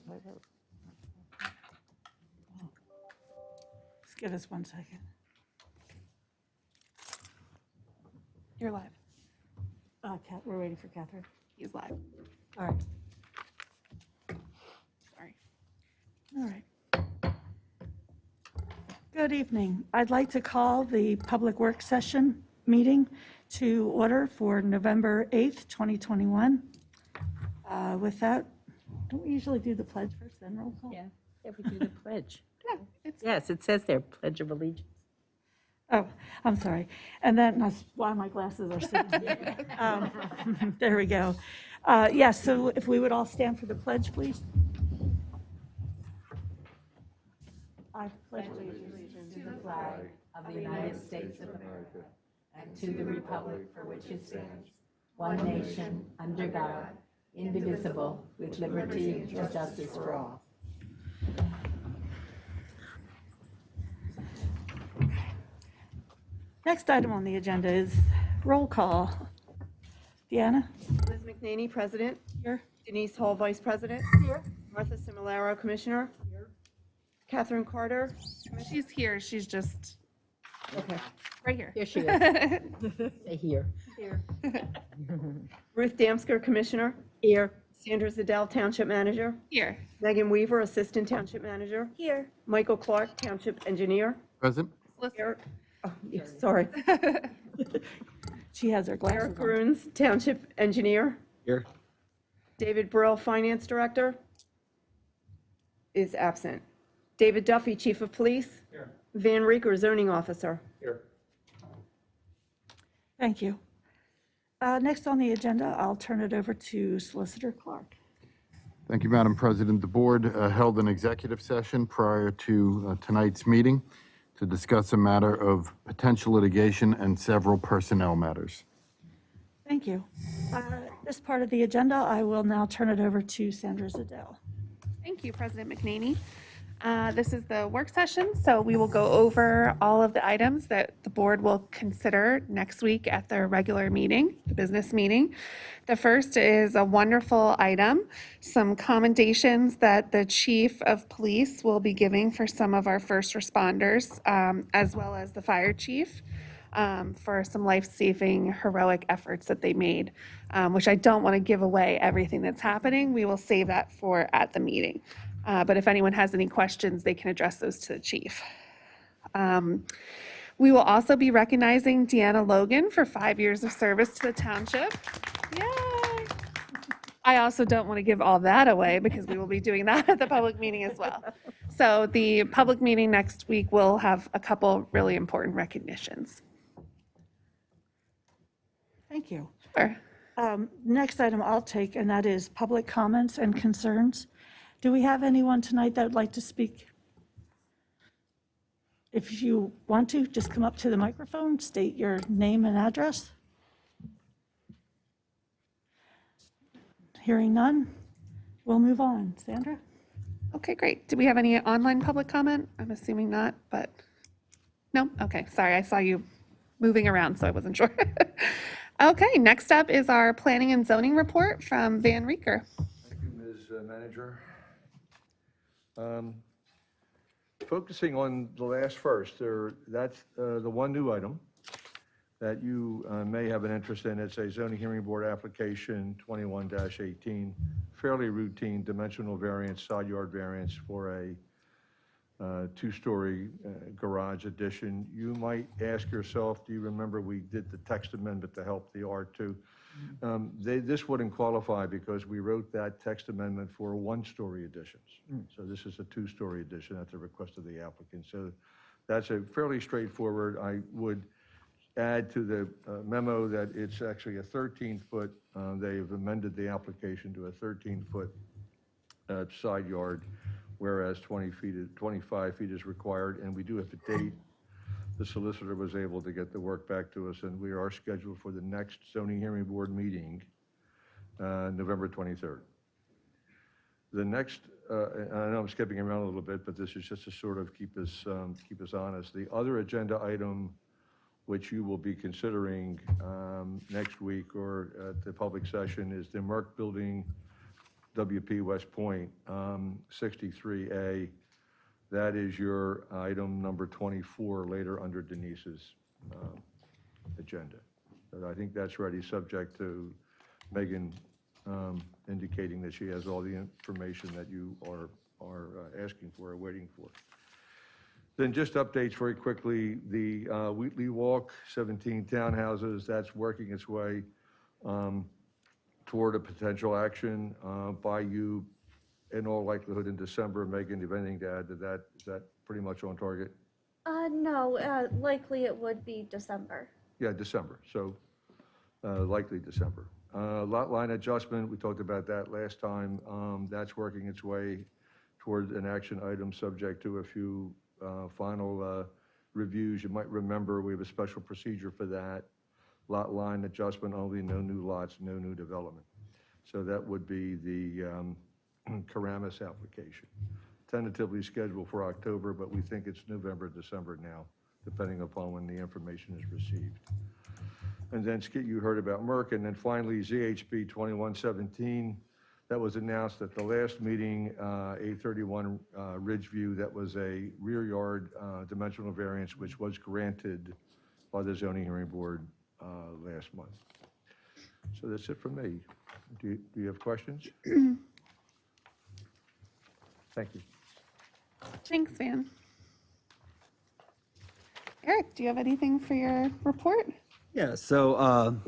my vote. Just give us 1 second. You're live. We're waiting for Catherine. He's live. All right. Sorry. All right. Good evening. I'd like to call the Public Works Session meeting to order for November 8th, 2021. With that, don't we usually do the pledge first, then roll call? Yeah, we do the pledge. Yeah, it's Yes, it says there, Pledge of Allegiance. Oh, I'm sorry. And then, that's why my glasses are sitting here. There we go. Yes, so if we would all stand for the pledge, please. I pledge allegiance To the flag of the United States of America and to the republic for which it stands, one nation, under God, indivisible, with liberty and justice for all. Next item on the agenda is roll call. Deanna? Liz McNaney, President. Here. Denise Hall, Vice President. Here. Martha Similaro, Commissioner. Here. Catherine Carter. she's here. She's just Okay. right here. Here she is. Say here. Here. Ruth Damsker, Commissioner. Here. Sandra Zadell, Township Manager. Here. Megan Weaver, Assistant Township Manager. Here. Michael Clark, Township Engineer. Present. Here. Oh, yes, sorry. She has her glasses Eric on. Bruns, Township Engineer. Here. David Brill, Finance Director. Is absent. David Duffy, Chief of Police. Here. Van Reeker, Zoning Officer. Here. Thank you. Next on the agenda, I'll turn it over to Solicitor Clark. Thank you, Madam President. The board held an executive session prior to tonight's meeting to discuss a matter of potential litigation and several personnel matters. Thank you. This part of the agenda, I will now turn it over to Sandra Zadell. Thank you, President McNaney. This is the work session, so we will go over all of the items that the board will consider next week at their regular meeting, the business meeting. The first is a wonderful item, some commendations that the chief of police will be giving for some of our first responders, as well as the fire chief, for some life-saving heroic efforts that they made, which I don't want to give away everything that's happening. We will save that for at the meeting. But if anyone has any questions, they can address those to the chief. We will also be recognizing Deanna Logan for 5 years of service to the township. Yay! I also don't want to give all that away because we will be doing that at the public meeting as well. So the public meeting next week will have a couple really important recognitions. Thank you. Sure. Next item I'll take, and that is public comments and concerns. Do we have anyone tonight that would like to speak? If you want to, just come up to the microphone, state your name and address. Hearing none, we'll move on. Sandra? Okay, great. Do we have any online public comment? I'm assuming not, but no? Okay, sorry, I saw you moving around, so I wasn't sure. Okay, next up is our planning and zoning report from Van Reeker. Thank you, Ms. Manager. Focusing on the last first, that's the one new item that you may have an interest in. It's a zoning hearing board application 21-18, fairly routine dimensional variance, side yard variance for a two-story garage addition. You might ask yourself, do you remember we did the text amendment to help the R2? This wouldn't qualify because we wrote that text amendment for one-story additions. So this is a two-story addition at the request of the applicant. So that's a fairly straightforward. I would add to the memo that it's actually a 13-foot. They've amended the application to a 13-foot side yard, whereas 25 feet is required. And we do have a date. The solicitor was able to get the work back to us, and we are scheduled for the next zoning hearing board meeting, November 23rd. The next, and I know I'm skipping around a little bit, but this is just to sort of keep us honest. The other agenda item, which you will be considering next week or at the public session, is the Merck Building WP West Point, 63A. That is your item number 24 later under Denise's agenda. But I think that's ready, subject to Megan indicating that she has all the information that you are asking for or waiting for. Then just updates very quickly. The Wheatley Walk, 17 townhouses, that's working its way toward a potential action by you in all likelihood in December. Megan, if anything to add to that, is that pretty much on target? No, likely it would be December. Yeah, December, so likely December. Lot line adjustment, we talked about that last time. That's working its way toward an action item subject to a few final reviews. You might remember we have a special procedure for that. Lot line adjustment only, no new lots, no new development. So that would be the Karamis application. Tentatively scheduled for October, but we think it's November, December now, depending upon when the information is received. And then Skit, you heard about Merck, and then finally ZHB 2117. That was announced at the last meeting, 831 Ridgeview. That was a rear yard dimensional variance, which was granted by the zoning hearing board last month. So that's it from me. Do you have questions? Thank you. Thanks, Van. Eric, do you have anything for your report? Yeah, so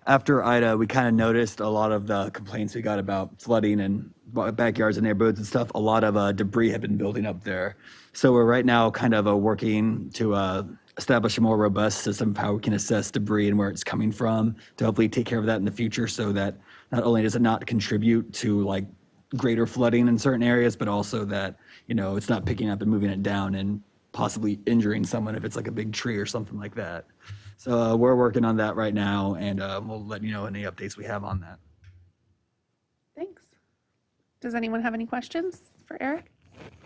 after Ida, we kind of noticed a lot of the complaints we got about flooding and backyards and neighborhoods and stuff. A lot of debris had been building up there. So we're right now kind of working to establish a more robust system of how we can assess debris and where it's coming from to hopefully take care of that in the future so that not only does it not contribute to like greater flooding in certain areas, but also that, you know, it's not picking up and moving it down and possibly injuring someone if it's like a big tree or something like that. So we're working on that right now, and we'll let you know any updates we have on that. Thanks. Does anyone have any questions for Eric?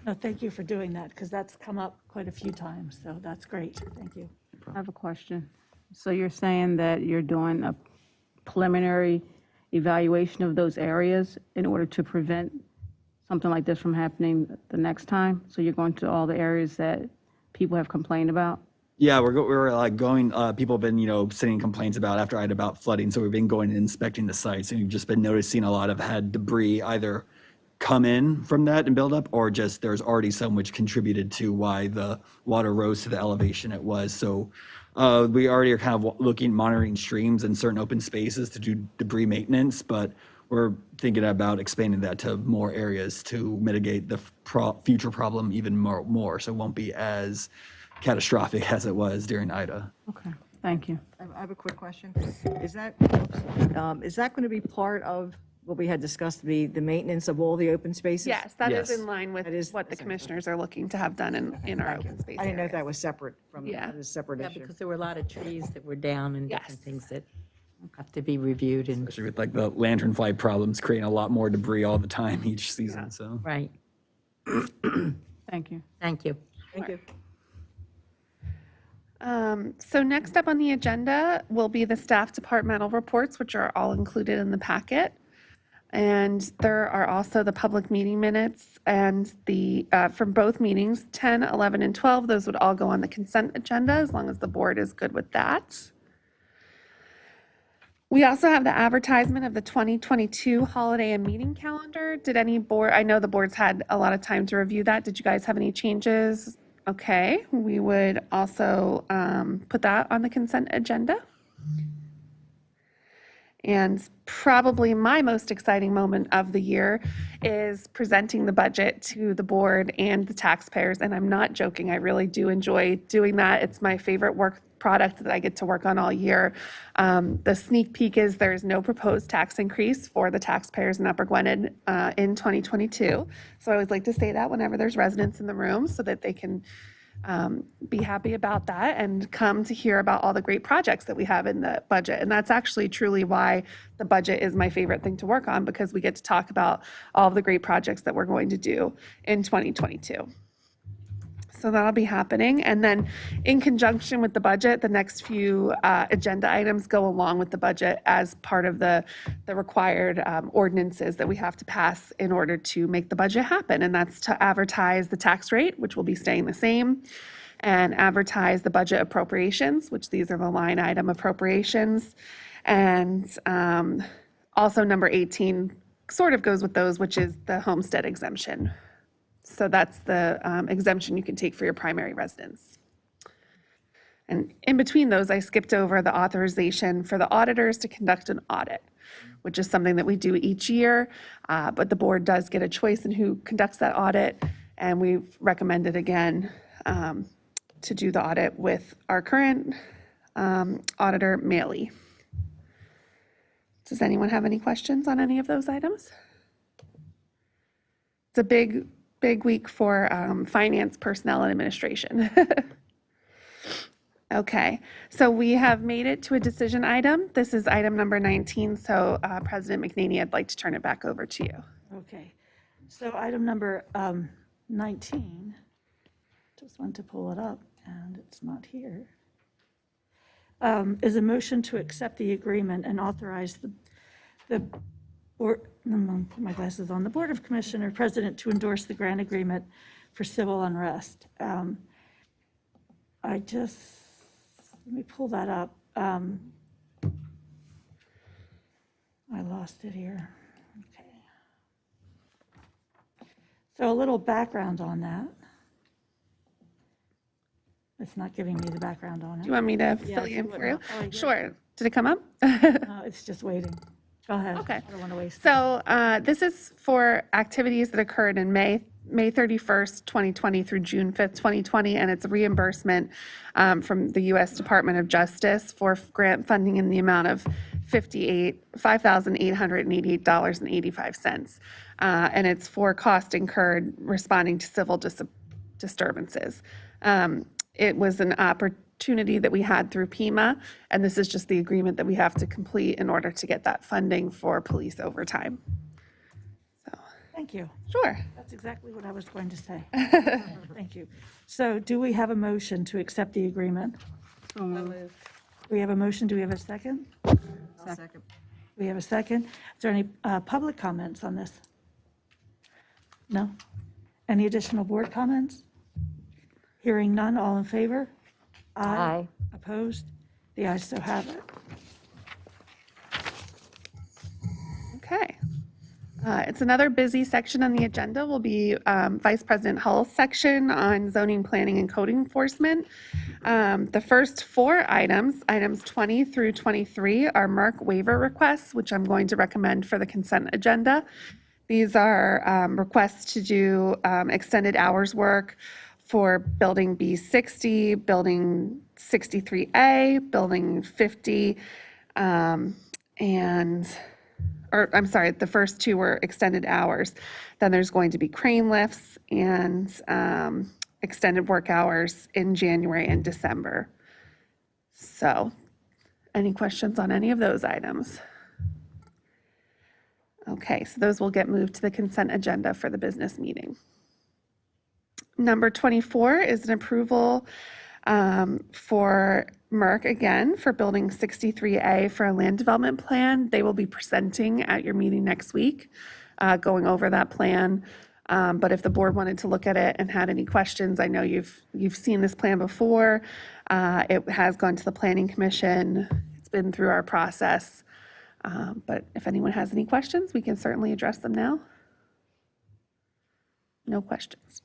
No, thank you for doing that, because that's come up quite a few times, so that's great. Thank you. I have a question. So you're saying that you're doing a preliminary evaluation of those areas in order to prevent something like this from happening the next time? So you're going to all the areas that people have complained about? Yeah, we're like going, people have been, you know, sending complaints about after Ida about flooding. So we've been going and inspecting the sites, and you've just been noticing a lot of had debris either come in from that and build up, or just there's already some which contributed to why the water rose to the elevation it was. So we already are kind of monitoring streams and certain open spaces to do debris maintenance, but we're thinking about expanding that to more areas to mitigate the future problem even more. So it won't be as catastrophic as it was during Ida. Okay, thank you. I have a quick question. Is that going to be part of what we had discussed, the maintenance of all the open spaces? Yes, that is Yes. in line with That is- what the that's commissioners are looking to have done in our open space I didn't know if that areas. was separate from, Yeah. that is a separate Yeah, issue. because there were a lot of trees that were down and different Yes. things that have to be reviewed and, Especially with like the lanternfly problems creating a lot more debris all the time each season, so. right. Thank you. Thank you. Thank you. So next up on the agenda will be the staff departmental reports, which are all included in the packet. And there are also the public meeting minutes and the, from both meetings, 10, 11, and 12. Those would all go on the consent agenda as long as the board is good with that. We also have the advertisement of the 2022 holiday and meeting calendar. Did any board, I know the board's had a lot of time to review that. Did you guys have any changes? Okay, we would also put that on the consent agenda. And probably my most exciting moment of the year is presenting the budget to the board and the taxpayers. And I'm not joking, I really do enjoy doing that. It's my favorite work product that I get to work on all year. The sneak peek is there is no proposed tax increase for the taxpayers in Upper Gwenet in 2022. So I always like to say that whenever there's residents in the room so that they can be happy about that and come to hear about all the great projects that we have in the budget. And that's actually truly why the budget is my favorite thing to work on, because we get to talk about all of the great projects that we're going to do in 2022. So that'll be happening. And then in conjunction with the budget, the next few agenda items go along with the budget as part of the required ordinances that we have to pass in order to make the budget happen. And that's to advertise the tax rate, which will be staying the same, and advertise the budget appropriations, which these are the line item appropriations. And also number 18 sort of goes with those, which is the homestead exemption. So that's the exemption you can take for your primary residence. And in between those, I skipped over the authorization for the auditors to conduct an audit, which is something that we do each year, but the board does get a choice in who conducts that audit, and we've recommended again to do the audit with our current auditor, Maley. Does anyone have any questions on any of those items? It's a big week for finance, personnel, and administration. Okay, so we have made it to a decision item. This is item number 19, so President McNaney, I'd like to turn it back over to you. Okay, so item number 19, just want to pull it up, and it's not here, is a motion to accept the agreement and authorize put my glasses on, the Board of Commissioner President to endorse the grant agreement for civil unrest. Let me pull that up. I lost it here. Okay. So a little background on that. It's not giving me the background on it. Do you want me to Yeah, fill if you you in would, for you? oh, yeah. Sure. Did it come up? It's just waiting. Go ahead. Okay. I don't want to waste. So this is for activities that occurred in May 31st, 2020 through June 5th, 2020, and it's a reimbursement from the U.S. Department of Justice for grant funding in the amount of $5,888.85. And it's for cost incurred responding to civil disturbances. It was an opportunity that we had through PEMA, and this is just the agreement that we have to complete in order to get that funding for police overtime. So, Thank you. sure. That's exactly what I was going to say. Thank you. So do we have a motion to accept the agreement? We have a motion. Do we have a second? Second. We have a second. Is there any public comments on this? No? Any additional board comments? Hearing none, all in favor? Aye. Opposed? The ayes so have it. Okay. It's another busy section on the agenda will be Vice President Hull's section on zoning, planning, and code enforcement. The first four items, items 20 through 23, are Merck waiver requests, which I'm going to recommend for the consent agenda. These are requests to do extended hours work for Building B60, Building 63A, Building 50, the first two were extended hours. Then there's going to be crane lifts and extended work hours in January and December. So, any questions on any of those items? Okay, so those will get moved to the consent agenda for the business meeting. Number 24 is an approval for Merck again for Building 63A for a land development plan. They will be presenting at your meeting next week, going over that plan. But if the board wanted to look at it and had any questions, I know you've seen this plan before. It has gone to the Planning Commission. It's been through our process. But if anyone has any questions, we can certainly address them now. No questions.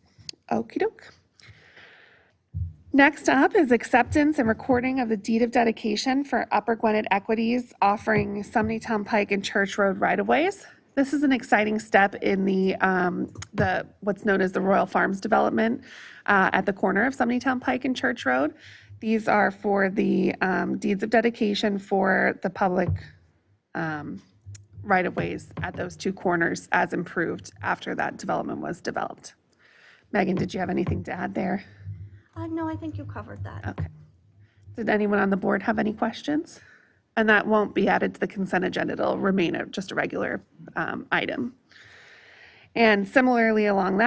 Okey doke. Next up is acceptance and recording of the deed of dedication for Upper Gwenet Equities offering Sumneytown Pike and Church Road right-of-ways. This is an exciting step in the what's known as the Royal Farms development at the corner of Sumneytown Pike and Church Road. These are for the deeds of dedication for the public right-of-ways at those two corners as improved after that development was developed. Megan, did you have anything to add there? No, I think you covered that. Okay. Did anyone on the board have any questions? And that won't be added to the consent agenda. It'll remain just a regular item. And similarly along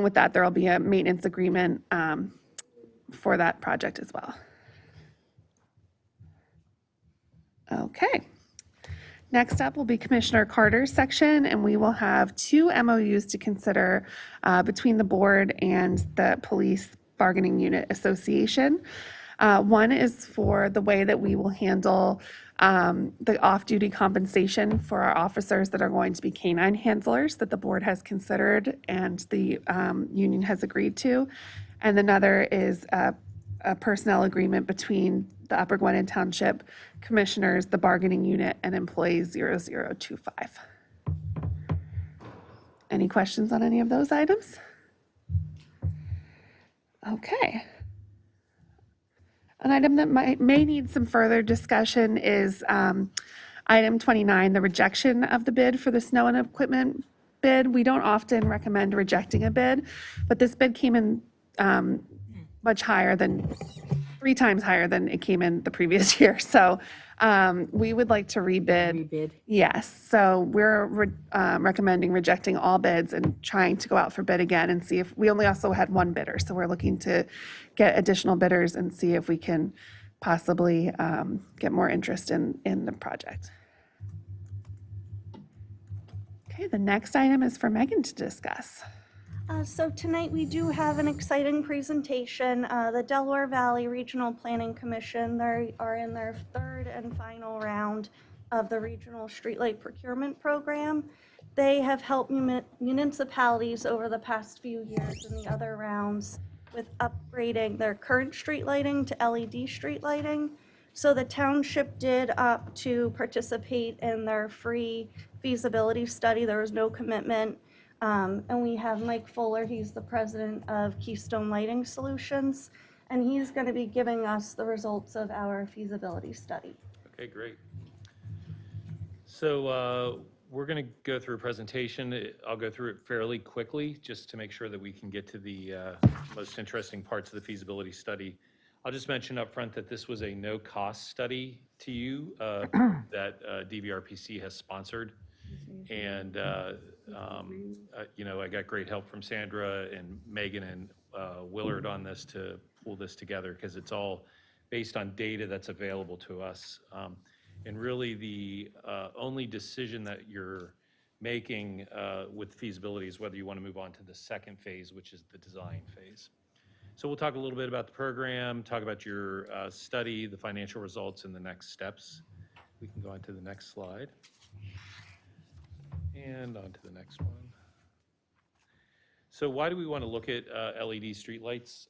with that, there'll be a maintenance agreement for that project as well. Okay. Next up will be Commissioner Carter's section, and we will have 2 MOUs to consider between the board and the Police Bargaining Unit Association. One is for the way that we will handle the off-duty compensation for our officers that are going to be canine handlers that the board has considered and the union has agreed to. And another is a personnel agreement between the Upper Gwenet Township Commissioners, the bargaining unit, and employees 0025. Any questions on any of those items? Okay. An item that may need some further discussion is item 29, the rejection of the bid for the snow and equipment bid. We don't often recommend rejecting a bid, but this bid came in much higher than 3 times higher than it came in the previous year. So we would like to rebid. Rebid. Yes, so we're recommending rejecting all bids and trying to go out for bid again and see if, we only also had 1 bidder, so we're looking to get additional bidders and see if we can possibly get more interest in the project. Okay, the next item is for Megan to discuss. So tonight we do have an exciting presentation. The Delaware Valley Regional Planning Commission, they are in their 3rd and final round of the Regional Streetlight Procurement Program. They have helped municipalities over the past few years in the other rounds with upgrading their current street lighting to LED street lighting. So the township did opt to participate in their free feasibility study. There was no commitment. And we have Mike Fuller, he's the president of Keystone Lighting Solutions, and he's going to be giving us the results of our feasibility study. Okay, great. So we're going to go through a presentation. I'll go through it fairly quickly just to make sure that we can get to the most interesting parts of the feasibility study. I'll just mention up front that this was a no-cost study to you that DVRPC has sponsored. And, you know, I got great help from Sandra and Megan and Willard on this to pull this together because it's all based on data that's available to us. And really the only decision that you're making with feasibility is whether you want to move on to the second phase, which is the design phase. So we'll talk a little bit about the program, talk about your study, the financial results, and the next steps. We can go on to the next slide. And on to the next one. So why do we want to look at LED streetlights?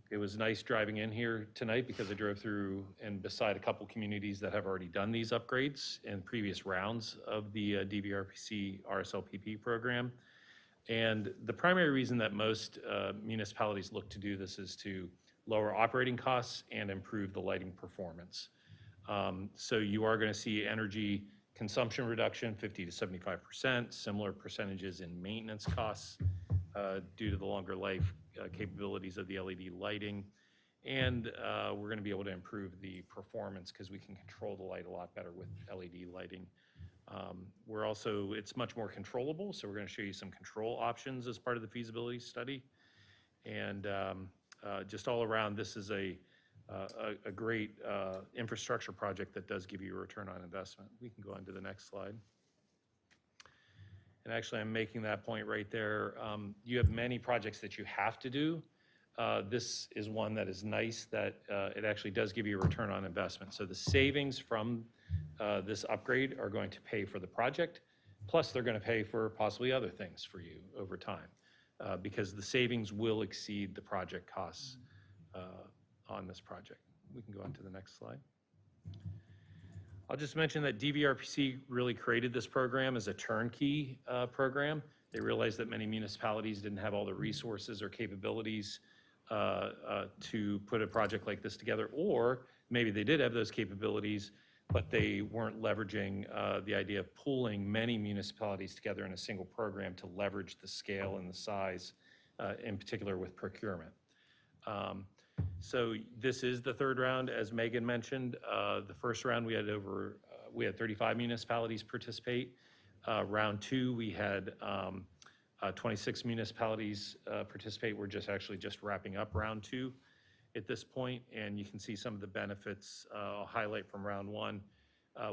It was nice driving in here tonight because I drove through and beside a couple communities that have already done these upgrades in previous rounds of the DVRPC RSLPP program. And the primary reason that most municipalities look to do this is to lower operating costs and improve the lighting performance. So you are going to see energy consumption reduction, 50 to 75%, similar percentages in maintenance costs due to the longer life capabilities of the LED lighting. And we're going to be able to improve the performance because we can control the light a lot better with LED lighting. We're also, it's much more controllable, so we're going to show you some control options as part of the feasibility study. And just all around, this is a great infrastructure project that does give you a return on investment. We can go on to the next slide. And actually, I'm making that point right there. You have many projects that you have to do. This is one that is nice that it actually does give you a return on investment. So the savings from this upgrade are going to pay for the project, plus they're going to pay for possibly other things for you over time because the savings will exceed the project costs on this project. We can go on to the next slide. I'll just mention that DVRPC really created this program as a turnkey program. They realized that many municipalities didn't have all the resources or capabilities to put a project like this together, or maybe they did have those capabilities, but they weren't leveraging the idea of pooling many municipalities together in a single program to leverage the scale and the size, in particular with procurement. So this is the 3rd round, as Megan mentioned. The first round we had 35 municipalities participate. Round 2 we had 26 municipalities participate. We're just wrapping up round 2 at this point, and you can see some of the benefits. I'll highlight from round 1.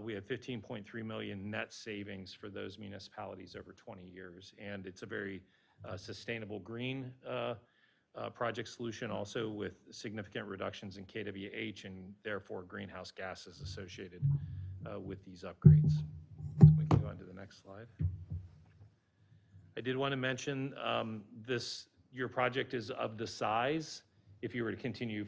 We have 15.3 million net savings for those municipalities over 20 years, and it's a very sustainable green project solution, also with significant reductions in kWh and therefore greenhouse gases associated with these upgrades. We can go on to the next slide. I did want to mention your project is of the size, if you were to continue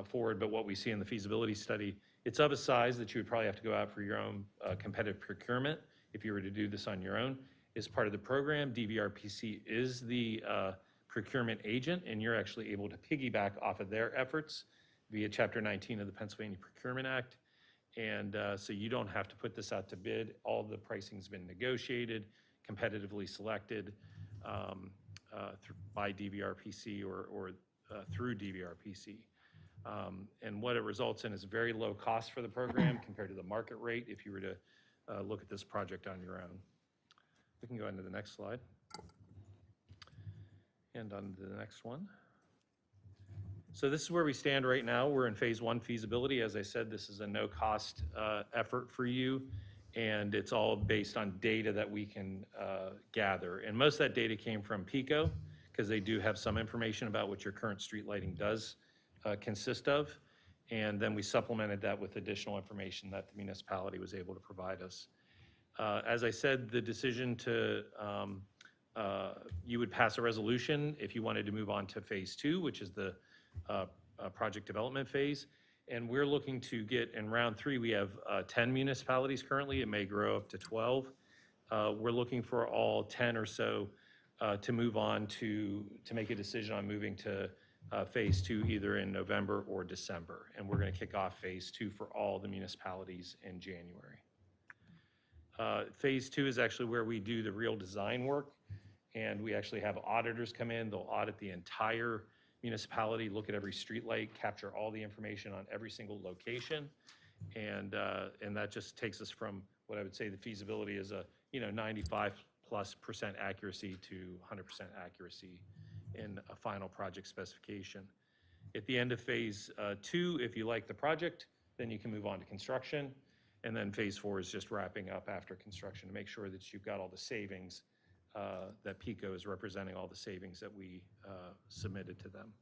forward, but what we see in the feasibility study, it's of a size that you would probably have to go out for your own competitive procurement if you were to do this on your own. As part of the program, DVRPC is the procurement agent, and you're actually able to piggyback off of their efforts via Chapter 19 of the Pennsylvania Procurement Act. And so you don't have to put this out to bid. All the pricing's been negotiated, competitively selected by DVRPC or through DVRPC. And what it results in is very low cost for the program compared to the market rate if you were to look at this project on your own. We can go into the next slide. And on to the next one. So this is where we stand right now. We're in phase 1 feasibility. As I said, this is a no-cost effort for you, and it's all based on data that we can gather. And most of that data came from PICO, because they do have some information about what your current street lighting does consist of. And then we supplemented that with additional information that the municipality was able to provide us. As I said, the decision to, you would pass a resolution if you wanted to move on to phase 2, which is the project development phase. And we're looking to get, in round 3, we have 10 municipalities currently. It may grow up to 12. We're looking for all 10 or so to move on to make a decision on moving to phase 2 either in November or December. And we're going to kick off phase 2 for all the municipalities in January. Phase 2 is actually where we do the real design work, and we actually have auditors come in. They'll audit the entire municipality, look at every street light, capture all the information on every single location, and that just takes us from what I would say the feasibility is a 95+% accuracy to 100% accuracy in a final project specification. At the end of phase 2, if you like the project, then you can move on to construction. And then phase 4 is just wrapping up after construction to make sure that you've got all the savings, that PICO is representing all the savings that we submitted to them.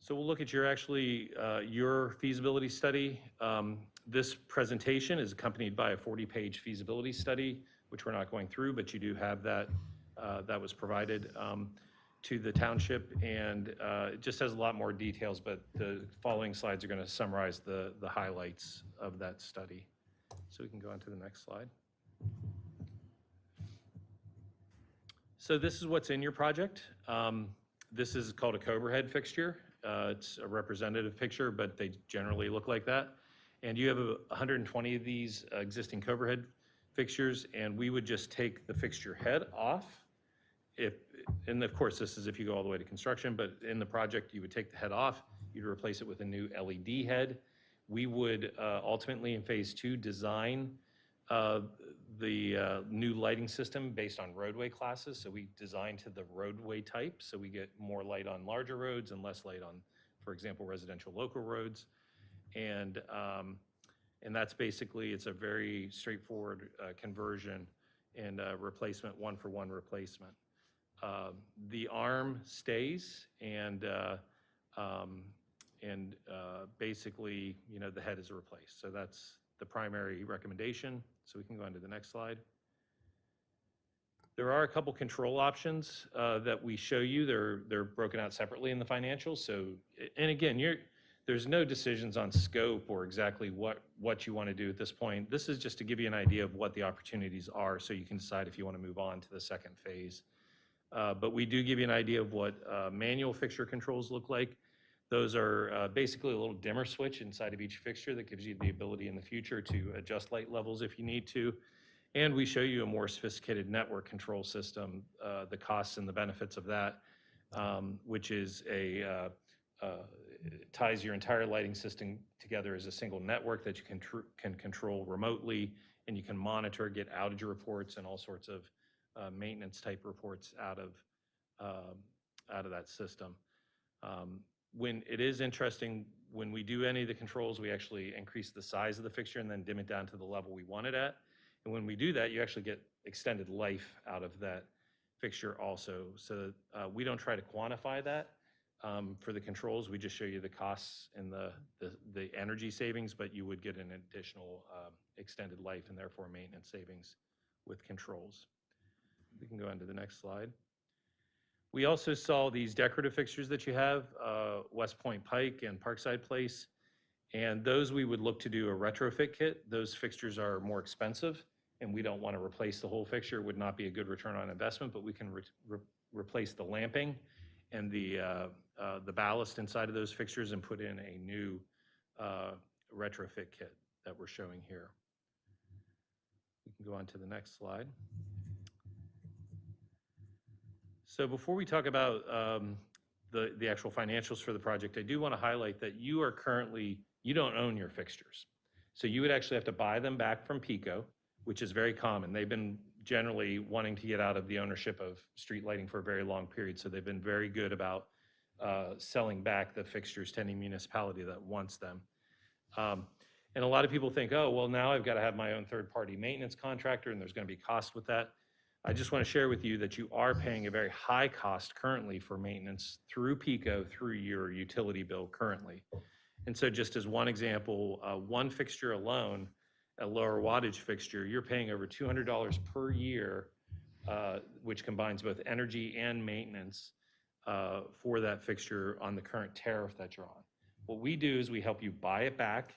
So we'll look at your feasibility study. This presentation is accompanied by a 40-page feasibility study, which we're not going through, but you do have that. That was provided to the township, and it just has a lot more details, but the following slides are going to summarize the highlights of that study. So we can go on to the next slide. So this is what's in your project. This is called a Cobra head fixture. It's a representative picture, but they generally look like that. And you have 120 of these existing Cobra head fixtures, and we would just take the fixture head off. And of course, this is if you go all the way to construction, but in the project, you would take the head off, you'd replace it with a new LED head. We would ultimately in phase 2 design the new lighting system based on roadway classes. So we design to the roadway type, so we get more light on larger roads and less light on, for example, residential local roads. And that's basically, it's a very straightforward conversion and replacement, one-for-one replacement. The arm stays, and basically, the head is replaced. So that's the primary recommendation. So we can go on to the next slide. There are a couple control options that we show you. They're broken out separately in the financials. So, and again, there's no decisions on scope or exactly what you want to do at this point. This is just to give you an idea of what the opportunities are, so you can decide if you want to move on to the second phase. But we do give you an idea of what manual fixture controls look like. Those are basically a little dimmer switch inside of each fixture that gives you the ability in the future to adjust light levels if you need to. And we show you a more sophisticated network control system, the costs and the benefits of that, which is ties your entire lighting system together as a single network that you can control remotely and you can monitor, get outage reports and all sorts of maintenance type reports out of that system. When it is interesting, when we do any of the controls, we actually increase the size of the fixture and then dim it down to the level we want it at. And when we do that, you actually get extended life out of that fixture also. So we don't try to quantify that for the controls. We just show you the costs and the energy savings, but you would get an additional extended life and therefore maintenance savings with controls. We can go on to the next slide. We also saw these decorative fixtures that you have, West Point Pike and Parkside Place, and those we would look to do a retrofit kit. Those fixtures are more expensive, and we don't want to replace the whole fixture. It would not be a good return on investment, but we can replace the lamping and the ballast inside of those fixtures and put in a new retrofit kit that we're showing here. We can go on to the next slide. So before we talk about the actual financials for the project, I do want to highlight that you don't own your fixtures. So you would actually have to buy them back from PECO, which is very common. They've been generally wanting to get out of the ownership of street lighting for a very long period. So they've been very good about selling back the fixtures to any municipality that wants them. And a lot of people think, oh, well, now I've got to have my own third-party maintenance contractor and there's going to be cost with that. I just want to share with you that you are paying a very high cost currently for maintenance through PECO, through your utility bill currently. And so just as one example, one fixture alone, a lower wattage fixture, you're paying over $200 per year, which combines both energy and maintenance for that fixture on the current tariff that you're on. What we do is we help you buy it back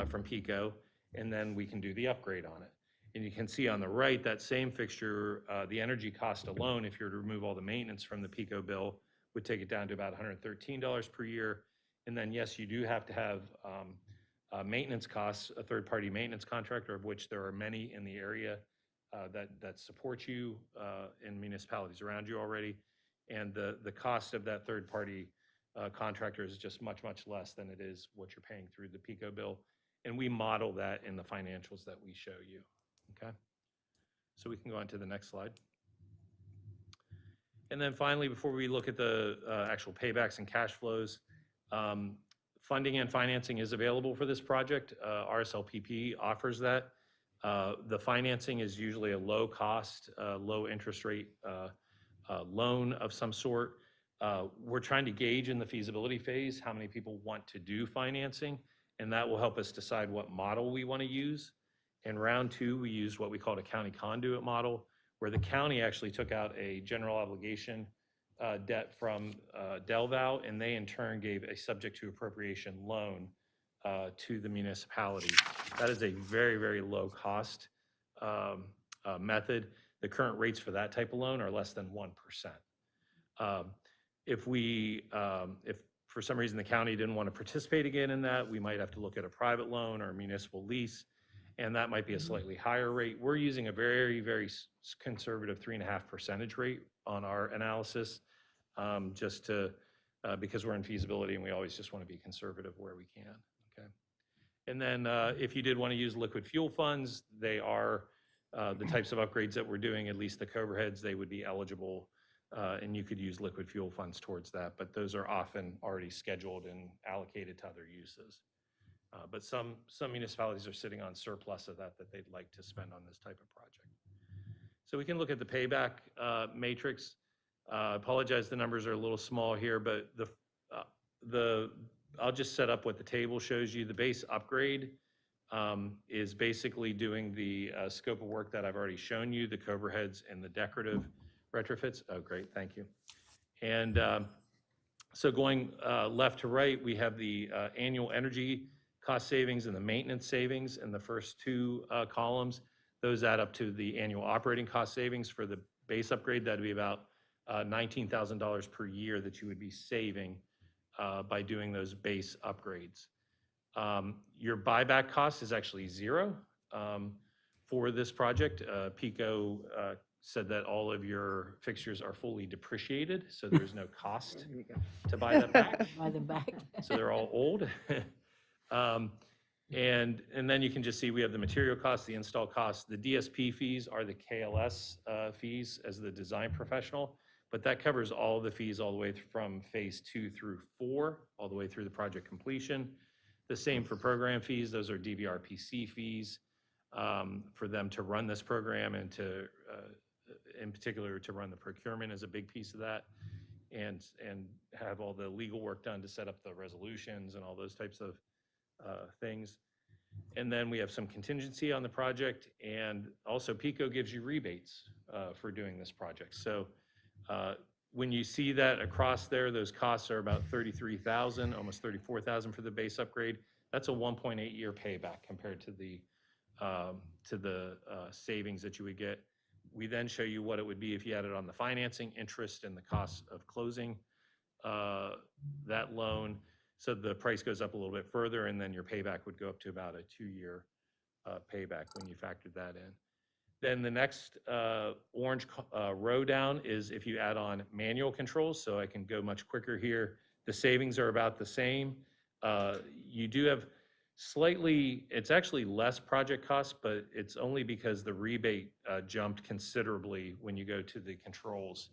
from PECO, and then we can do the upgrade on it. And you can see on the right, that same fixture, the energy cost alone, if you were to remove all the maintenance from the PECO bill, would take it down to about $113 per year. And then, yes, you do have to have maintenance costs, a third-party maintenance contractor, of which there are many in the area that support you in municipalities around you already. And the cost of that third-party contractor is just much, much less than it is what you're paying through the PECO bill. And we model that in the financials that we show you. Okay, so we can go on to the next slide. And then finally, before we look at the actual paybacks and cash flows, funding and financing is available for this project. RSLPP offers that. The financing is usually a low cost, low interest rate loan of some sort. We're trying to gauge in the feasibility phase how many people want to do financing, and that will help us decide what model we want to use. In round two, we used what we called a county conduit model, where the county actually took out a general obligation debt from Delval, and they in turn gave a subject to appropriation loan to the municipality. That is a very, very low cost method. The current rates for that type of loan are less than 1%. If for some reason the county didn't want to participate again in that, we might have to look at a private loan or a municipal lease, and that might be a slightly higher rate. We're using a very, very conservative 3.5% rate on our analysis, just to, because we're in feasibility and we always just want to be conservative where we can, okay? And then if you did want to use liquid fuel funds, they are the types of upgrades that we're doing, at least the Cobra heads, they would be eligible, and you could use liquid fuel funds towards that, but those are often already scheduled and allocated to other uses. But some municipalities are sitting on surplus of that they'd like to spend on this type of project. So we can look at the payback matrix. Apologize, the numbers are a little small here, but I'll just set up what the table shows you. The base upgrade is basically doing the scope of work that I've already shown you, the Cobra heads and the decorative retrofits. Oh, great, thank you. And so going left to right, we have the annual energy cost savings and the maintenance savings in the first two columns. Those add up to the annual operating cost savings for the base upgrade. That'd be about $19,000 per year that you would be saving by doing those base upgrades. Your buyback cost is actually zero for this project. PECO said that all of your fixtures are fully depreciated, so there's no cost to buy that back. Buy them back. So they're all old. And then you can just see we have the material costs, the install costs. The DSP fees are the KLS fees as the design professional, but that covers all the fees all the way from phase 2 through 4, all the way through the project completion. The same for program fees. Those are DVRPC fees for them to run this program and to, in particular, to run the procurement is a big piece of that, and have all the legal work done to set up the resolutions and all those types of things. And then we have some contingency on the project, and also PICO gives you rebates for doing this project. So when you see that across there, those costs are about $33,000, almost $34,000 for the base upgrade. That's a 1.8-year payback compared to the savings that you would get. We then show you what it would be if you added on the financing, interest, and the cost of closing that loan. So the price goes up a little bit further, and then your payback would go up to about a 2-year payback when you factored that in. Then the next orange row down is if you add on manual controls, so I can go much quicker here. The savings are about the same. You do have slightly, it's actually less project cost, but it's only because the rebate jumped considerably when you go to the controls.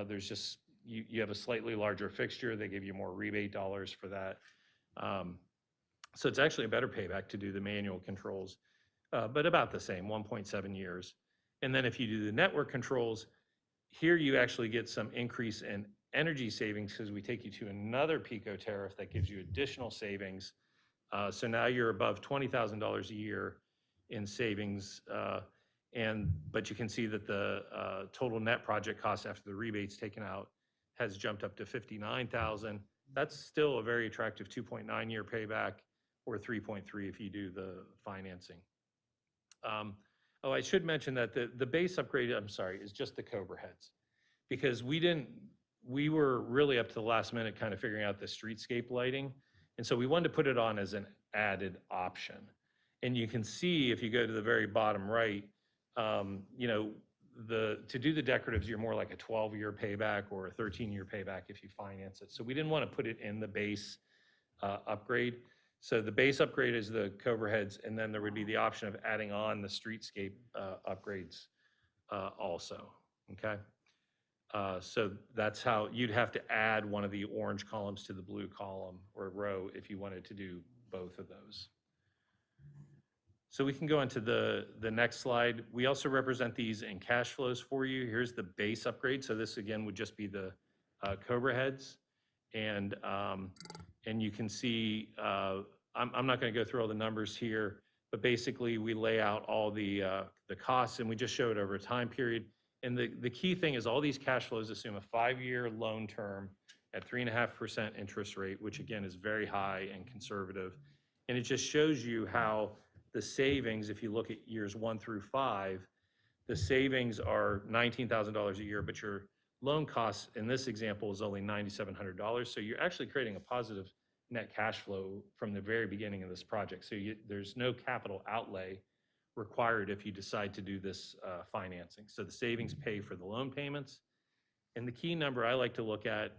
There's just, you have a slightly larger fixture. They give you more rebate dollars for that. So it's actually a better payback to do the manual controls, but about the same, 1.7 years. And then if you do the network controls, here you actually get some increase in energy savings because we take you to another PICO tariff that gives you additional savings. So now you're above $20,000 a year in savings. But you can see that the total net project cost after the rebates taken out has jumped up to $59,000. That's still a very attractive 2.9-year payback, or 3.3 if you do the financing. Oh, I should mention that the base upgrade, I'm sorry, is just the Cobra heads, because we were really up to the last minute kind of figuring out the streetscape lighting. And so we wanted to put it on as an added option. And you can see if you go to the very bottom right, you know, to do the decoratives, you're more like a 12-year payback or a 13-year payback if you finance it. So we didn't want to put it in the base upgrade. So the base upgrade is the Cobra heads, and then there would be the option of adding on the streetscape upgrades also, okay? So that's how you'd have to add one of the orange columns to the blue column or row if you wanted to do both of those. So we can go into the next slide. We also represent these in cash flows for you. Here's the base upgrade. So this again would just be the Cobra heads. And you can see, I'm not going to go through all the numbers here, but basically we lay out all the costs, and we just show it over a time period. And the key thing is all these cash flows assume a 5-year loan term at 3.5% interest rate, which again is very high and conservative. And it just shows you how the savings, if you look at years 1 through 5, the savings are $19,000 a year, but your loan costs in this example is only $9,700. So you're actually creating a positive net cash flow from the very beginning of this project. So there's no capital outlay required if you decide to do this financing. So the savings pay for the loan payments. And the key number I like to look at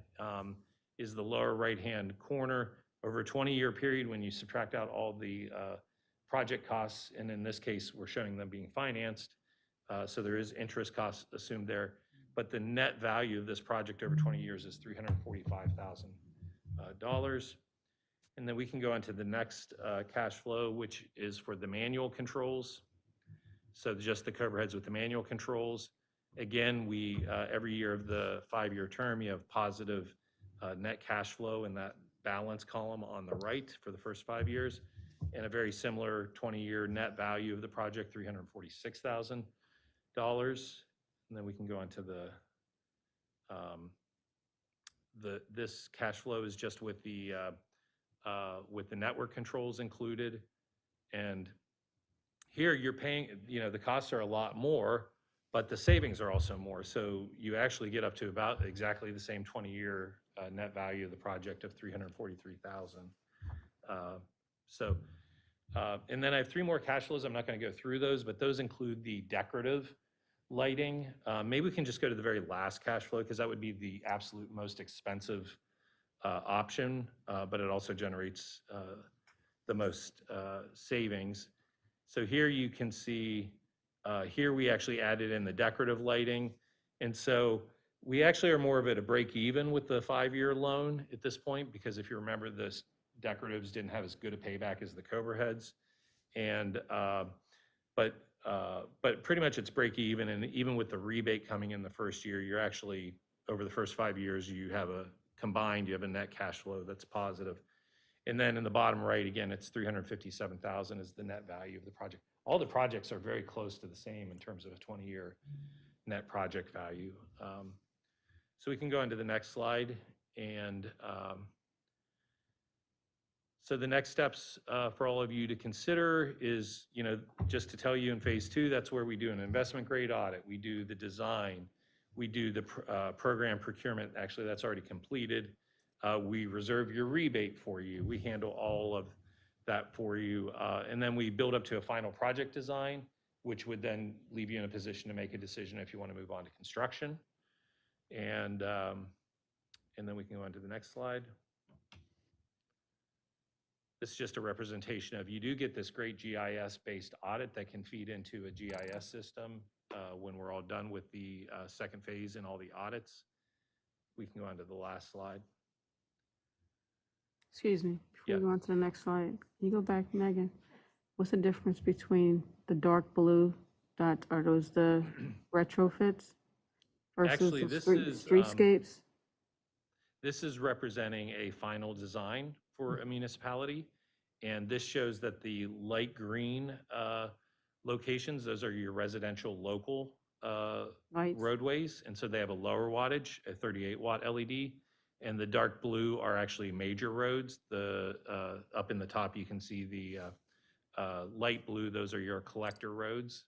is the lower right-hand corner. Over a 20-year period, when you subtract out all the project costs, and in this case, we're showing them being financed, so there is interest costs assumed there, but the net value of this project over 20 years is $345,000. And then we can go on to the next cash flow, which is for the manual controls. So just the Cobra heads with the manual controls. Again, we every year of the 5-year term, you have positive net cash flow in that balance column on the right for the first 5 years, and a very similar 20-year net value of the project, $346,000. And then we can go on to this cash flow is just with the network controls included. And here you're paying, you know, the costs are a lot more, but the savings are also more. So you actually get up to about exactly the same 20-year net value of the project of $343,000. And then I have 3 more cash flows. I'm not going to go through those, but those include the decorative lighting. Maybe we can just go to the very last cash flow, because that would be the absolute most expensive option, but it also generates the most savings. So here you can see, here we actually added in the decorative lighting. And so we actually are more of at a break even with the 5-year loan at this point, because if you remember, this decoratives didn't have as good a payback as the Cobra heads. And, but pretty much it's break even. And even with the rebate coming in the first year, you're actually, over the first 5 years, you have a combined, you have a net cash flow that's positive. And then in the bottom right, again, it's 357,000 is the net value of the project. All the projects are very close to the same in terms of a 20-year net project value. So we can go into the next slide. And so the next steps for all of you to consider is, just to tell you, in phase 2, that's where we do an investment grade audit. We do the design. We do the program procurement. Actually, that's already completed. We reserve your rebate for you. We handle all of that for you. And then we build up to a final project design, which would then leave you in a position to make a decision if you want to move on to construction. And then we can go on to the next slide. This is just a representation of, you do get this great GIS-based audit that can feed into a GIS system when we're all done with the second phase and all the audits. We can go on to the last slide. Excuse me, before Yeah. we go on to the next slide, can you go back, Megan? What's the difference between the dark blue are those the retrofits versus Actually, the this is, streetscapes? This is representing a final design for a municipality. And this shows that the light green locations, those are your residential local Lights? roadways. And so they have a lower wattage, a 38-watt LED. And the dark blue are actually major roads. Up in the top, you can see the light blue, those are your collector roads.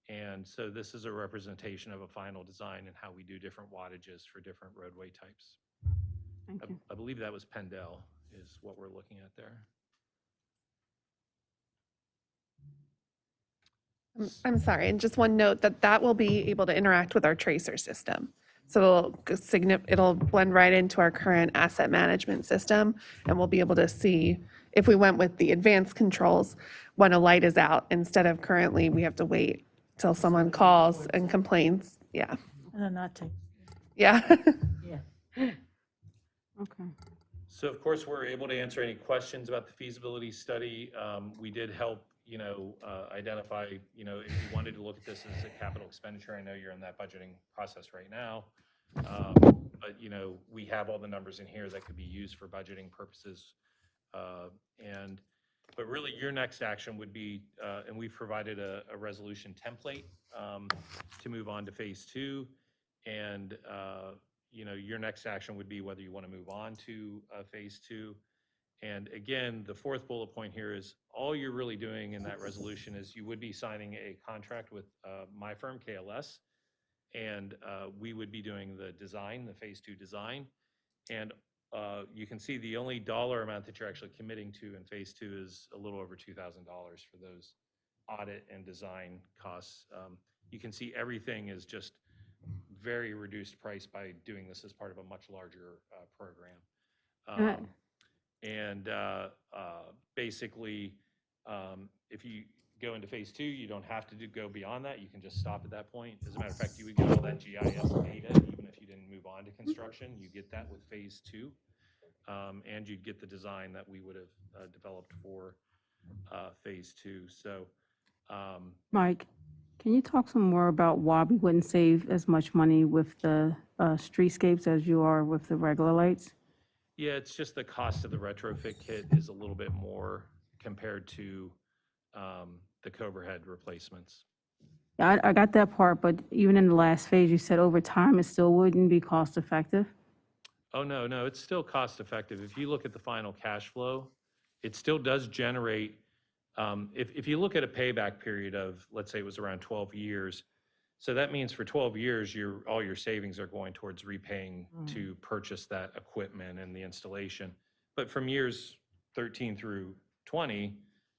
And so this is a representation of a final design and how we do different wattages for different roadway types. Thank you. I believe that was Pendel is what we're looking at there. I'm sorry, and just one note that will be able to interact with our tracer system. So it'll blend right into our current asset management system, and we'll be able to see if we went with the advanced controls when a light is out, instead of currently we have to wait till someone calls and complains. Yeah, And then not take. yeah. Yeah. Okay. So of course, we're able to answer any questions about the feasibility study. We did help, identify, if you wanted to look at this as a capital expenditure. I know you're in that budgeting process right now. But, we have all the numbers in here that could be used for budgeting purposes. But really your next action would be, and we've provided a resolution template to move on to phase 2. And, your next action would be whether you want to move on to phase 2. And again, the fourth bullet point here is all you're really doing in that resolution is you would be signing a contract with my firm, KLS, and we would be doing the design, the phase 2 design. And you can see the only dollar amount that you're actually committing to in phase 2 is a little over $2,000 for those audit and design costs. You can see everything is just very reduced price by doing this as part of a much larger program. And basically, if you go into phase 2, you don't have to go beyond that. You can just stop at that point. As a matter of fact, you would get all that GIS data, even if you didn't move on to construction. You get that with phase 2. And you'd get the design that we would have developed for phase 2. So, Mike, can you talk some more about why we wouldn't save as much money with the streetscapes as you are with the regular lights? yeah, it's just the cost of the retrofit kit is a little bit more compared to the Cobra head replacements. Yeah, I got that part, but even in the last phase, you said over time, it still wouldn't be cost effective? Oh, no, it's still cost effective. If you look at the final cash flow, it still does generate, if you look at a payback period of, let's say it was around 12 years, so that means for 12 years, all your savings are going towards repaying to purchase that equipment and the installation. But from years 13 through 20,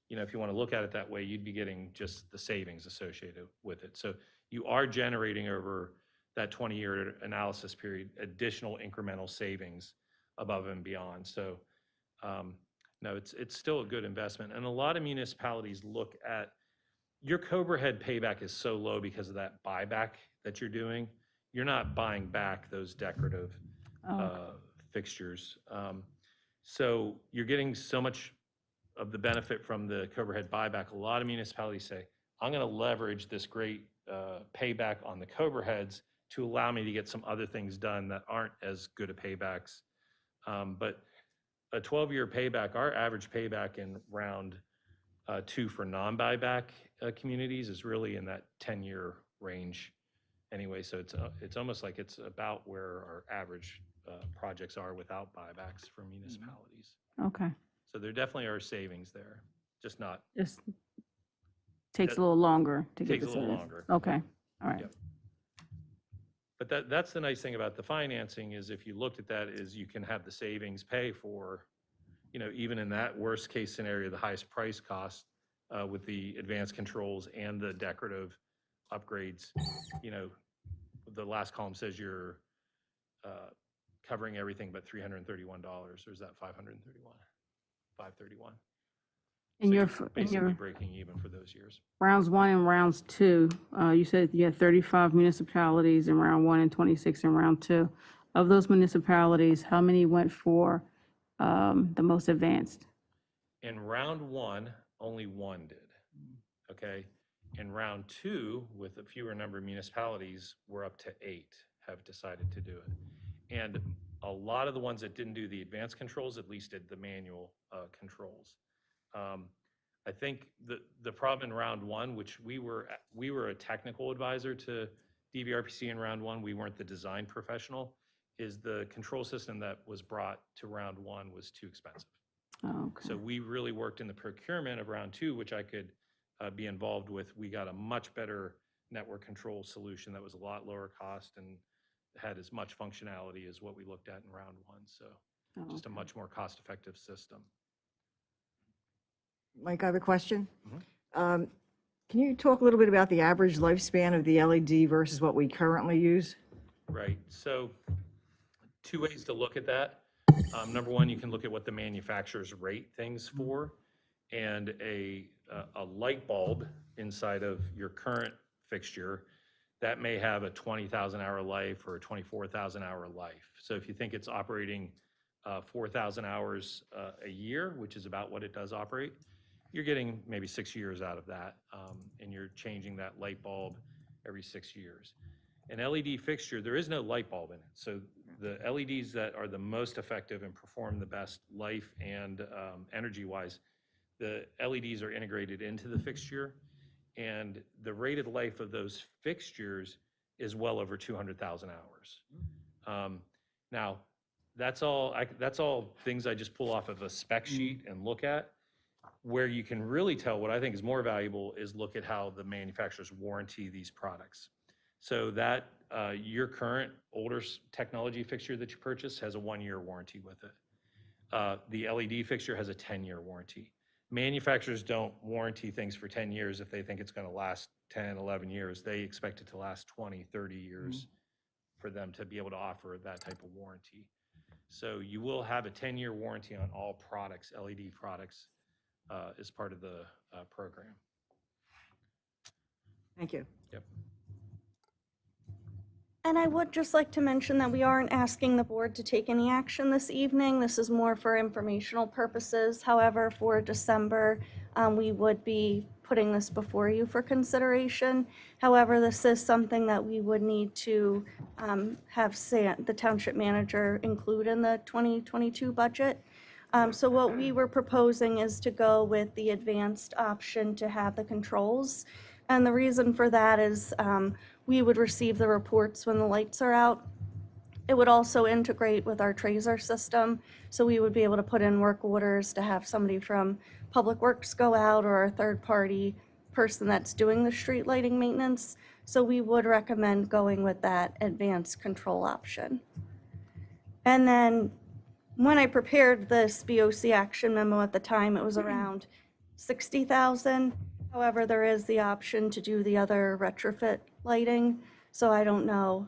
if you want to look at it that way, you'd be getting just the savings associated with it. So you are generating over that 20-year analysis period additional incremental savings above and beyond. So no, it's still a good investment. And a lot of municipalities look at, your overhead payback is so low because of that buyback that you're doing. You're not buying back those decorative fixtures. So you're getting so much of the benefit from the overhead buyback. A lot of municipalities say, I'm going to leverage this great payback on the overheads to allow me to get some other things done that aren't as good a paybacks. But a 12-year payback, our average payback in round 2 for non-buyback communities is really in that 10-year range anyway. So it's almost like it's about where our average projects are without buybacks for municipalities. Okay. So there definitely are savings there, just not, Just takes a little longer to get Takes a the little service. longer. Okay, all right. Yep. But that's the nice thing about the financing is if you looked at that is you can have the savings pay for, even in that worst case scenario, the highest price cost with the advanced controls and the decorative upgrades. The last column says you're covering everything but $331, or is that 531? 531. And So you're, you're in basically your breaking even for those years. rounds 1 and rounds 2, you said you had 35 municipalities in round 1 and 26 in round 2. Of those municipalities, how many went for the most advanced? In round 1, only 1 did. Okay. In round 2, with a fewer number of municipalities, we're up to 8 have decided to do it. And a lot of the ones that didn't do the advanced controls at least did the manual controls. I think the problem in round 1, which we were a technical advisor to DVRPC in round 1, we weren't the design professional, is the control system that was brought to round 1 was too expensive. Oh, okay. So we really worked in the procurement of round 2, which I could be involved with. We got a much better network control solution that was a lot lower cost and had as much functionality as what we looked at in round 1. So just a much more cost-effective system. Mike, I have a question. Can you talk a little bit about the average lifespan of the LED versus what we currently use? Right. So 2 ways to look at that. Number one, you can look at what the manufacturers rate things for, and a light bulb inside of your current fixture that may have a 20,000 hour life or a 24,000 hour life. So if you think it's operating 4,000 hours a year, which is about what it does operate, you're getting maybe 6 years out of that, and you're changing that light bulb every 6 years. An LED fixture, there is no light bulb in it. So the LEDs that are the most effective and perform the best life and energy-wise, the LEDs are integrated into the fixture, and the rated life of those fixtures is well over 200,000 hours. Now, that's all things I just pull off of a spec sheet and look at. Where you can really tell what I think is more valuable is look at how the manufacturers warranty these products. So that your current older technology fixture that you purchase has a 1-year warranty with it. The LED fixture has a 10-year warranty. Manufacturers don't warranty things for 10 years if they think it's going to last 10, 11 years. They expect it to last 20, 30 years for them to be able to offer that type of warranty. So you will have a 10-year warranty on all products, LED products, as part of the program. Thank you. Yep. And I would just like to mention that we aren't asking the board to take any action this evening. This is more for informational purposes. However, for December, we would be putting this before you for consideration. However, this is something that we would need to have the township manager include in the 2022 budget. So what we were proposing is to go with the advanced option to have the controls. And the reason for that is we would receive the reports when the lights are out. It would also integrate with our Tracer system, so we would be able to put in work orders to have somebody from Public Works go out or a third-party person that's doing the street lighting maintenance. So we would recommend going with that advanced control option. And then when I prepared this BOC action memo at the time, it was around 60,000. However, there is the option to do the other retrofit lighting. So I don't know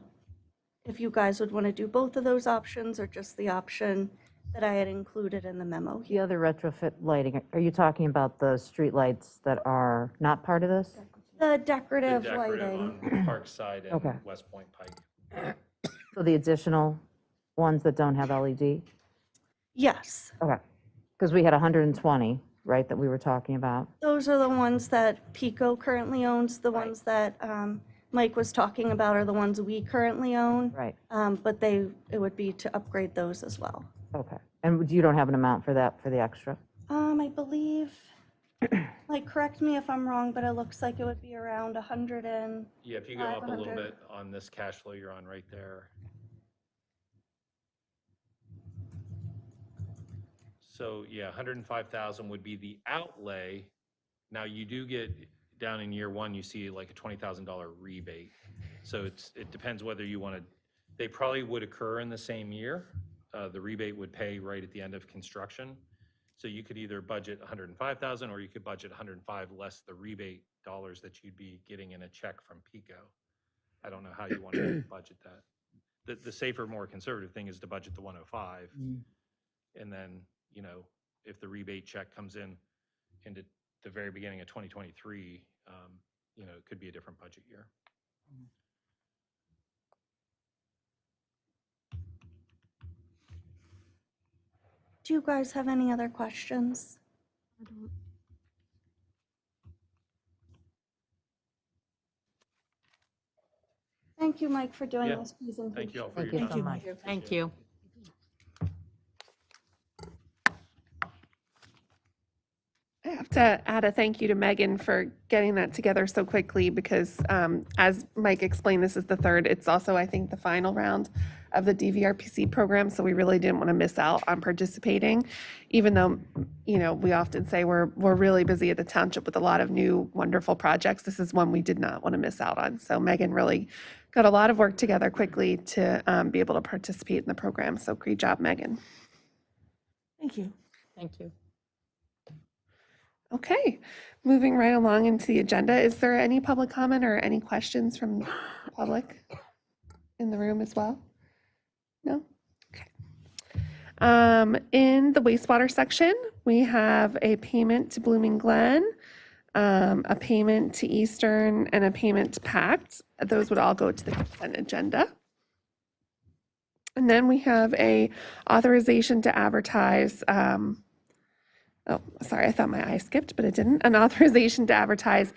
if you guys would want to do both of those options or just the option that I had included in the memo The here. other retrofit lighting, are you talking about the streetlights that are not part of this? The The decorative decorative lighting. on Park Side and Okay. West Point Pike. So the additional ones that don't have LED? Yes, Okay, because we had 120, right, that we were talking about? those are the ones that Pico currently owns. The ones that Mike was talking about are the ones we currently own. Right, But it would be to upgrade those as well. okay. And you don't have an amount for that, for the extra? I believe, like, correct me if I'm wrong, but it looks like it would be around 100 and, Yeah, if you go up a little 500. bit on this cash flow you're on right there. So, yeah, 105,000 would be the outlay. Now, you do get, down in year one, you see like a $20,000 rebate. So it depends whether you want to, they probably would occur in the same year. The rebate would pay right at the end of construction. So you could either budget 105,000 or you could budget 105 less the rebate dollars that you'd be getting in a check from Pico. I don't know how you want to budget that. The safer, more conservative thing is to budget the 105. And then, you know, if the rebate check comes in into the very beginning of 2023, you know, it could be a different budget year. do you guys have any other questions? Thank you, Mike, for doing Yeah. this presentation. Thank you all for Thank your you time. so much. Thank you. I have to add a thank you to Megan for getting that together so quickly because as Mike explained, this is the third. It's also, I think, the final round of the DVRPC program. So we really didn't want to miss out on participating, even though, you know, we often say we're really busy at the township with a lot of new wonderful projects. This is one we did not want to miss out on. So Megan really got a lot of work together quickly to be able to participate in the program. So great job, Megan. Thank you. Thank you. Okay, moving right along into the agenda. Is there any public comment or any questions from the public in the room as well? No? Okay. In the wastewater section, we have a payment to Blooming Glen, a payment to Eastern, and a payment to Pact. Those would all go to the consent agenda. And then we have a authorization to advertise, oh, sorry, I thought my eye skipped, but it didn't. An authorization to advertise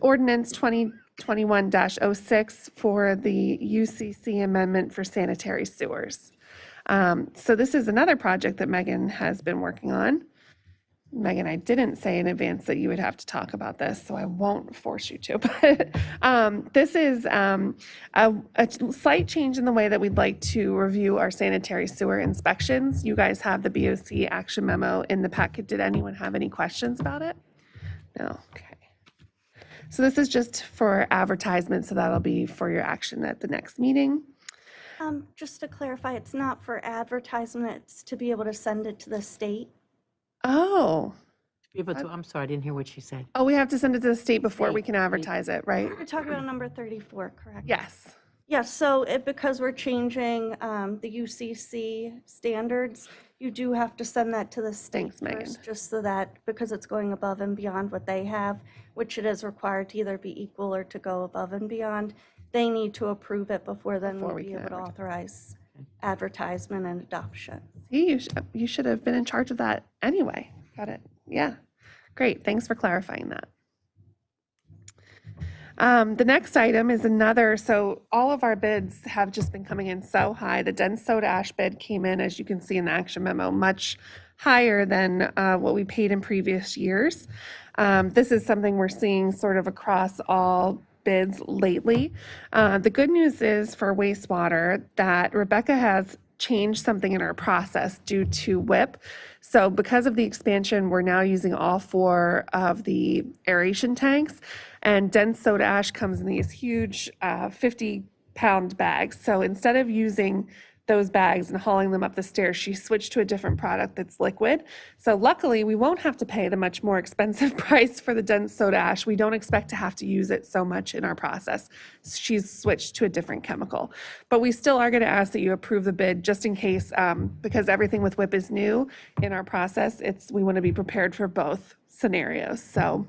ordinance 2021-06 for the UCC amendment for sanitary sewers. So this is another project that Megan has been working on. Megan, I didn't say in advance that you would have to talk about this, so I won't force you to. But this is a slight change in the way that we'd like to review our sanitary sewer inspections. You guys have the BOC action memo in the packet. Did anyone have any questions about it? No, okay. So this is just for advertisement, so that'll be for your action at the next meeting. Just to clarify, it's not for advertisement, it's to be able to send it to the state. Oh, Be able to, I'm sorry, I didn't hear what she said. oh, we have to send it to the state before we State. can advertise it, right? We're talking about number 34, correct? Yes. Yes, so because we're changing the UCC standards, you do have to send that to the state Thanks, Megan. first, just so that, because it's going above and beyond what they have, which it is required to either be equal or to go above and beyond, they need to approve it before then Before we'll we be can able to advertise. authorize advertisement and adoption. See, you should have been in charge of that anyway. Got it. Yeah. Great. Thanks for clarifying that. The next item is another, so all of our bids have just been coming in so high. The dense soda ash bid came in, as you can see in the action memo, much higher than what we paid in previous years. This is something we're seeing sort of across all bids lately. The good news is for wastewater that Rebecca has changed something in our process due to WIP. So because of the expansion, we're now using all 4 of the aeration tanks, and dense soda ash comes in these huge 50-pound bags. So instead of using those bags and hauling them up the stairs. She switched to a different product that's liquid. So luckily, we won't have to pay the much more expensive price for the dense soda ash. We don't expect to have to use it so much in our process. She's switched to a different chemical. But we still are going to ask that you approve the bid just in case, because everything with WIP is new in our process. We want to be prepared for both scenarios. So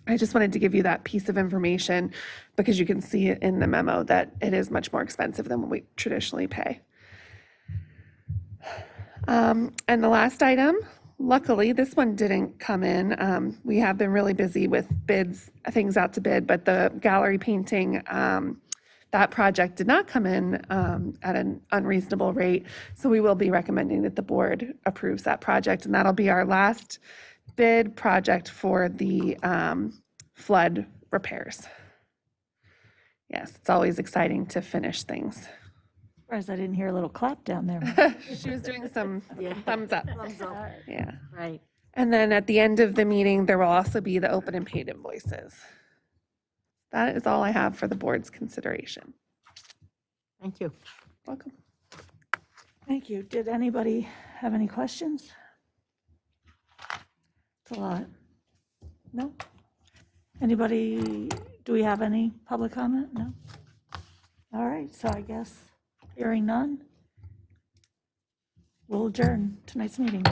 I just wanted to give you that piece of information because you can see it in the memo that it is much more expensive than what we traditionally pay. And the last item, luckily, this one didn't come in. We have been really busy with bids, things out to bid, but the gallery painting, that project did not come in at an unreasonable rate. So we will be recommending that the board approves that project, and that'll be our last bid project for the flood repairs. Yes, it's always exciting to finish things. Surprised I didn't hear a little clap down there. She was doing some thumbs up. Yeah. Right. And then at the end of the meeting, there will also be the open and paid invoices. That is all I have for the board's consideration. Thank you. Welcome. Thank you. Did anybody have any questions? It's a lot. No? Anybody, do we have any public comment? No? All right, so I guess hearing none, we'll adjourn tonight's meeting.